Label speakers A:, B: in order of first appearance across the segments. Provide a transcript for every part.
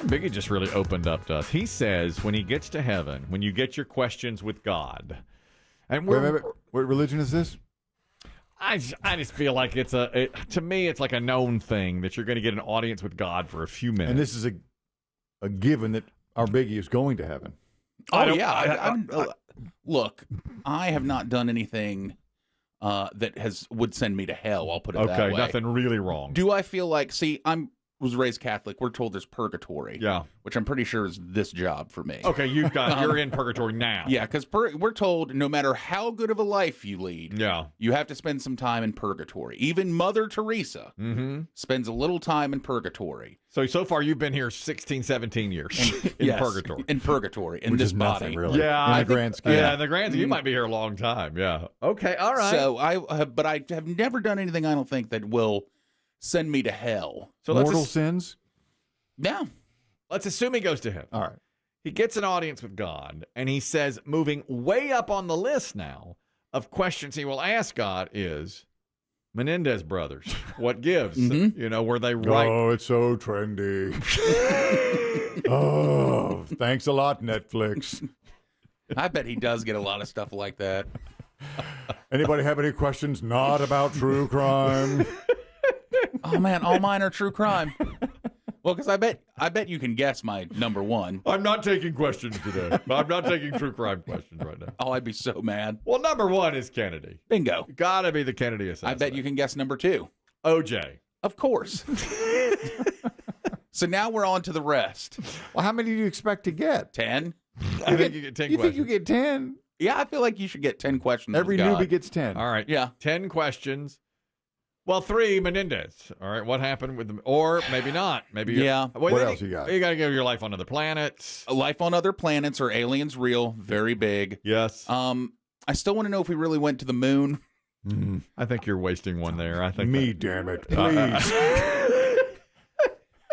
A: Biggie just really opened up to us. He says when he gets to heaven, when you get your questions with God, and
B: wait. What religion is this?
A: I just feel like to me it's like a known thing that you're going to get an audience with God for a few minutes.
B: And this is a given that our Biggie is going to heaven.
C: Look, I have not done anything that would send me to hell. I'll put it that way.
A: Okay, nothing really wrong.
C: Do I feel like? See, was raised Catholic. We're told there's purgatory.
A: Yeah,
C: which I'm pretty sure is this job for me.
A: Okay, you're in purgatory now.
C: Yeah, because we're told no matter how good of a life you lead, you have to spend some time in purgatory. Even Mother Teresa spends a little time in purgatory.
A: So far you've been here 16, 17 years purgatory.
C: In purgatory, in
B: which
C: this
B: is
C: body.
B: nothing, really.
A: Yeah,
B: in the grand scheme.
A: Yeah, in the grand scheme, you might be here a long time. Yeah. Okay, all right.
C: So but I have never done anything I don't think that will send me to hell.
A: So
B: mortal sins.
C: Yeah.
A: Let's assume he goes to heaven.
B: All right.
A: He gets an audience with God, and he says, moving way up on the list now of questions he will ask God is, Menendez brothers, what gives? You know, were they right?
B: Oh, it's so trendy. Oh, thanks a lot, Netflix.
C: I bet he does get a lot of stuff like that.
B: Anybody have any questions not about true crime?
C: Oh, man, all mine are true crime. Well, because I bet you can guess my number one.
A: I'm not taking questions today. I'm not taking true crime questions right now.
C: Oh, I'd be so mad.
A: Well, number one is Kennedy.
C: Bingo.
A: Gotta be the Kennedy assassination.
C: I bet you can guess number two.
A: OJ.
C: Of course. So now we're on to the rest.
B: Well, how many do you expect to get?
C: 10.
A: I think you get 10
B: You
A: questions.
B: think you get 10?
C: Yeah, I feel like you should get 10 questions.
B: Every
C: with God.
B: newbie gets 10.
A: All right.
C: Yeah.
A: 10 questions. Well, 3 Menendez. All right. What happened with them? Or maybe not. Maybe.
C: Yeah.
B: What else you got?
A: You got to give your life on other planets.
C: Life on other planets, are aliens real? Very big.
A: Yes.
C: I still want to know if we really went to the moon.
A: I think you're wasting one there. I think
B: Me, damn it. Please.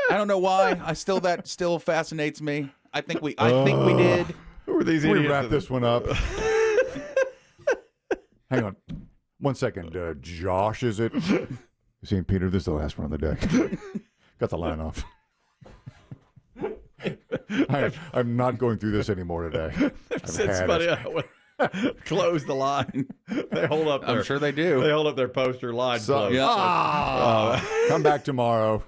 C: I don't know why. That still fascinates me. I think we did.
A: Who are these
B: Can we
A: idiots?
B: wrap this one up? Hang on. 1 second. Josh, is it? St. Peter, this is the last one of the day. Got the line off. I'm not going through this anymore today.
A: It's funny. Close the line. They hold up.
C: I'm sure they do.
A: They hold up their poster line.
B: So,
A: closed.
B: come back tomorrow.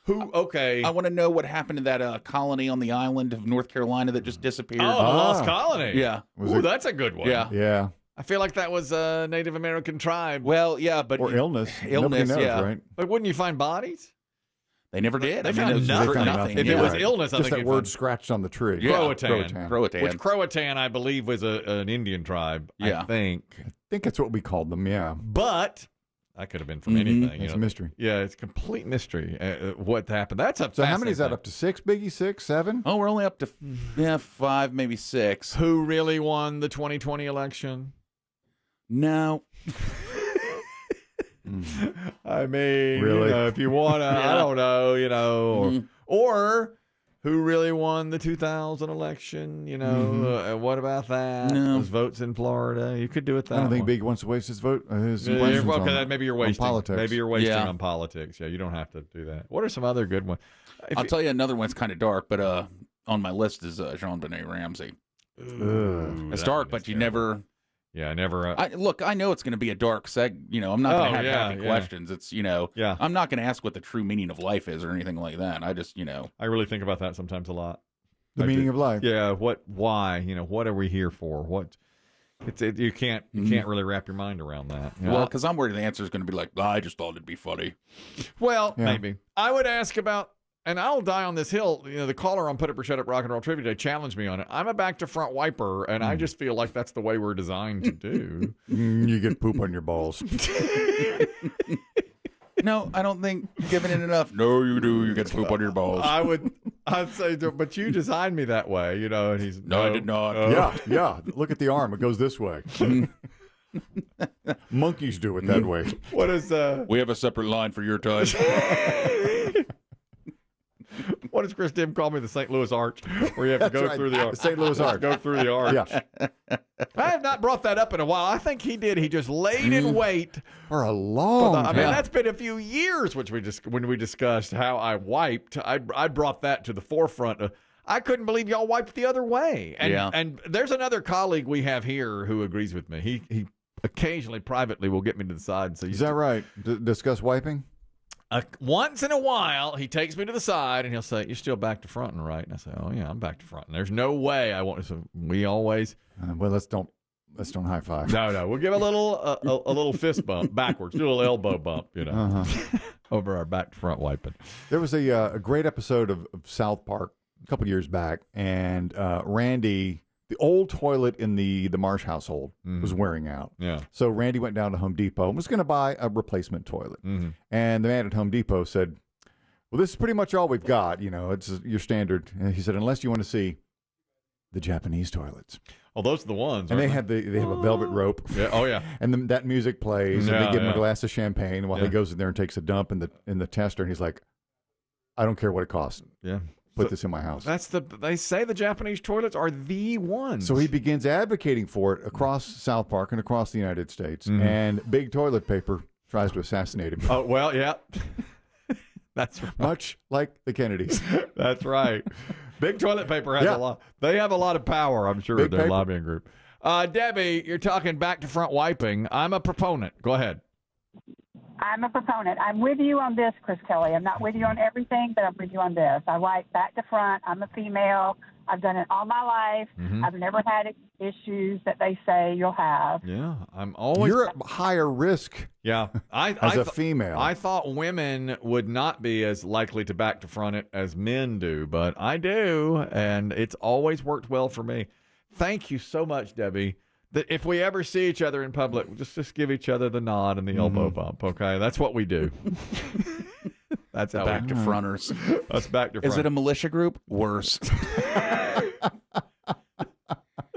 A: Okay.
C: I want to know what happened to that colony on the island of North Carolina that just disappeared.
A: Oh, the Lost Colony.
C: Yeah.
A: Ooh, that's a good one.
C: Yeah.
B: Yeah.
A: I feel like that was a Native American tribe.
C: Well, yeah, but
B: Or illness.
C: Illness,
B: Nobody knows,
C: yeah.
B: right?
A: But wouldn't you find bodies?
C: They never did.
A: They
C: I mean,
A: found
C: it was
A: nothing.
C: nothing.
A: If
C: yeah.
A: it was illness, I
B: Just
A: think
B: that
A: you'd
B: word
A: find
B: scratched on the tree.
C: Yeah.
A: Croatan. Which Croatan, I believe, was an Indian tribe,
C: Yeah.
A: I think.
B: I think that's what we called them, yeah.
A: But that could have been from anything.
B: It's a mystery.
A: Yeah, it's a complete mystery what happened. That's a
B: So how many is that,
A: fascinating
B: up to 6, Biggie? 6, 7?
C: Oh, we're only up to 5, maybe 6.
A: thing. Who really won the 2020 election?
C: No.
A: I mean,
B: Really?
A: if you want to, I don't know, or who really won the 2000 election? What about that?
C: No.
A: Those votes in Florida. You could do it that
B: I don't think
A: way.
B: Biggie wants to waste his vote. His
A: Yeah,
B: questions
A: okay,
B: on-
A: maybe you're
B: on
A: wasting
B: politics.
A: Maybe you're wasting
C: Yeah.
A: on politics. Yeah, you don't have to do that. What are some other good ones?
C: I'll tell you another one's kind of dark, but on my list is Jean-Benet Ramsey. It's dark, but you never...
A: Yeah, I never.
C: I know it's going to be a dark I'm not going to have happy questions. It's, I'm not going to ask what the true meaning of life is or anything like that. I just,
A: I really think about that sometimes a lot.
B: The meaning of life.
A: Yeah. Why? What are we here for? You can't really wrap your mind around that.
C: Well, because I'm worried the answer is going to be like, I just thought it'd be funny.
A: Well,
B: Yeah.
A: maybe. I would ask about, and I'll die on this hill. The caller on Put Up or Shut Up Rock and Roll Trivia Day challenged me on it. I'm a back to front wiper, and I just feel like that's the way we're designed to do.
B: You get poop on your balls.
C: No, I don't think you're giving it enough. No, you do. You get poop on your balls.
A: I'd say, but you designed me that way, And he's
C: No, I did not.
B: Yeah. Look at the arm. It goes this way. Monkeys do it that way.
A: What is
C: We have a separate line for your time.
A: What does Chris Demm call me? The St. Louis Arch, where you have to go through the arch.
B: St. Louis Arch.
A: Go through the arch.
B: Yeah.
A: I have not brought that up in a while. I think he did. He just laid in wait
B: For a long time.
A: I mean, that's been a few years, when we discussed how I wiped. I brought that to the forefront. I couldn't believe y'all wiped the other way. And there's another colleague we have here who agrees with me. He occasionally, privately, will get me to the side and say,
B: Is that right? Discuss wiping?
A: Once in a while, he takes me to the side and he'll say, "You're still back to front and right." And I say, "Oh yeah, I'm back to front." And there's no way I want to. So we always.
B: Well, let's don't high five.
A: No, we'll give a little fist bump backwards, do a little elbow bump, over our back to front wiping.
B: There was a great episode of South Park a couple years back, and Randy. The old toilet in the Marsh household was wearing out. Yeah. So Randy went down to Home Depot and was going to buy a replacement toilet. Mm-hmm. And the man at Home Depot said, "Well, this is pretty much all we've got. It's your standard." And he said, "Unless you want to see the Japanese toilets."
A: Oh, those are the ones.
B: And they have a velvet rope.
A: Yeah. Oh yeah.
B: And then that music plays, and they give him a glass of champagne while he goes in there and takes a dump in the tester. And he's like, "I don't care what it costs.
A: Yeah.
B: Put this in my house."
A: They say the Japanese toilets are the ones.
B: So he begins advocating for it across South Park and across the United States. Mm-hmm. And Big Toilet Paper tries to assassinate him.
A: Oh, well, yeah. That's right.
B: Much like the Kennedys.
A: That's right. Big Toilet Paper has a lot. They have a lot of power, I'm sure, in their lobbying group. Debbie, you're talking back to front wiping. I'm a proponent. Go ahead.
D: I'm a proponent. I'm with you on this, Chris Kelly. I'm not with you on everything, but I'm with you on this. I wipe back to front. I'm a female. I've done it all my life. Mm-hmm. I've never had issues that they say you'll have.
A: Yeah, I'm always.
B: You're at higher risk.
A: Yeah,
B: as a female.
A: I thought women would not be as likely to back to front it as men do, but I do, and it's always worked well for me. Thank you so much, Debbie. That if we ever see each other in public, just give each other the nod and the elbow bump. Okay, that's what we do. That's how
C: back to fronters.
A: That's back to front.
C: Is it a militia group? Worse.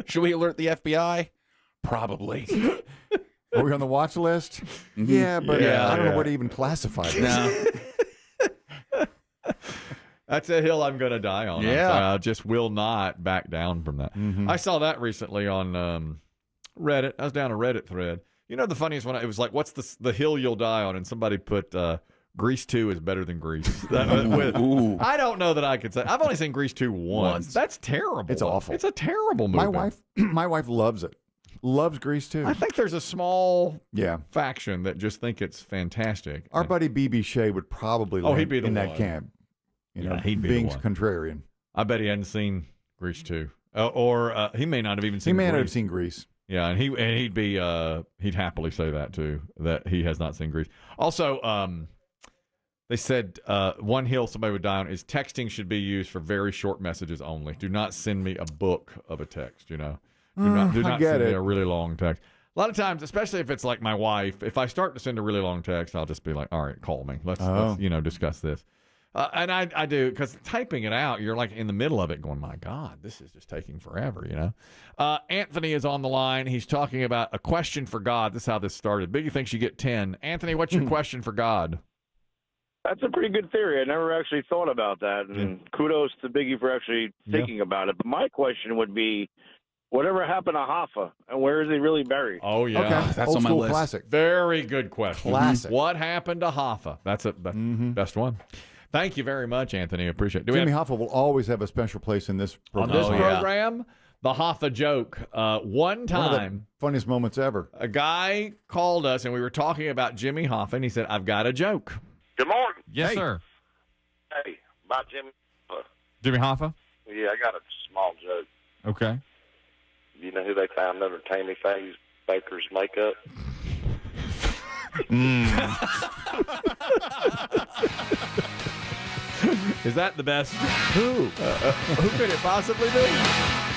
C: Should we alert the FBI? Probably.
B: Are we on the watch list? Mm-hmm. Yeah, but I don't know where to even classify this.
A: No. That's a hill I'm going to die on.
C: Yeah.
A: I just will not back down from that. Mm-hmm. I saw that recently on Reddit. I was down a Reddit thread. The funniest one, it was like, what's the hill you'll die on? And somebody put Grease 2 is better than Grease. I don't know that I could say. I've only seen Grease 2 once. That's terrible.
B: It's awful.
A: It's a terrible movie.
B: My wife loves it. Loves Grease 2.
A: I think there's a small faction that just think it's fantastic.
B: Our buddy B.B. Shea would probably
A: he'd be in
B: that camp.
A: He'd be
B: being contrarian.
A: I bet he hadn't seen Grease 2. Or he may not have even seen Grease.
B: He may not have seen Grease.
A: Yeah, and he'd happily say that too, that he has not seen Grease. Also, they said one hill somebody would die on is texting should be used for very short messages only. Do not send me a book of a text, Do not send me a really long text. A lot of times, especially if it's like my wife, if I start to send a really long text, I'll just be like, "All right, call me. Let's discuss this." And I do, because typing it out, you're like in the middle of it going, "My God, this is just taking forever," Anthony is on the line. He's talking about a question for God. This is how this started. Biggie thinks you get 10. Anthony, what's your question for God?
E: That's a pretty good theory. I never actually thought about that. And kudos to Biggie for actually thinking about it. But my question would be, whatever happened to Hoffa, and where is he really buried?
A: Oh, yeah.
B: Okay.
C: That's on my list.
B: Classic.
A: Very good question.
B: Classic.
A: What happened to Hoffa? That's the best one. Thank you very much, Anthony. Appreciate it.
B: Jimmy Hoffa will always have a special place in this program.
A: On this program, the Hoffa joke. One time.
B: One of the funniest moments ever.
A: A guy called us, and we were talking about Jimmy Hoffa, and he said, "I've got a joke."
E: Good morning.
A: Yes, sir.
E: Hey, about Jimmy Hoffa.
A: Jimmy Hoffa?
E: Yeah, I got a small joke.
A: Okay.
E: You know who they found under Tammy Faye's Baker's makeup?
A: Is that the best?
B: Who?
A: Who could it possibly be?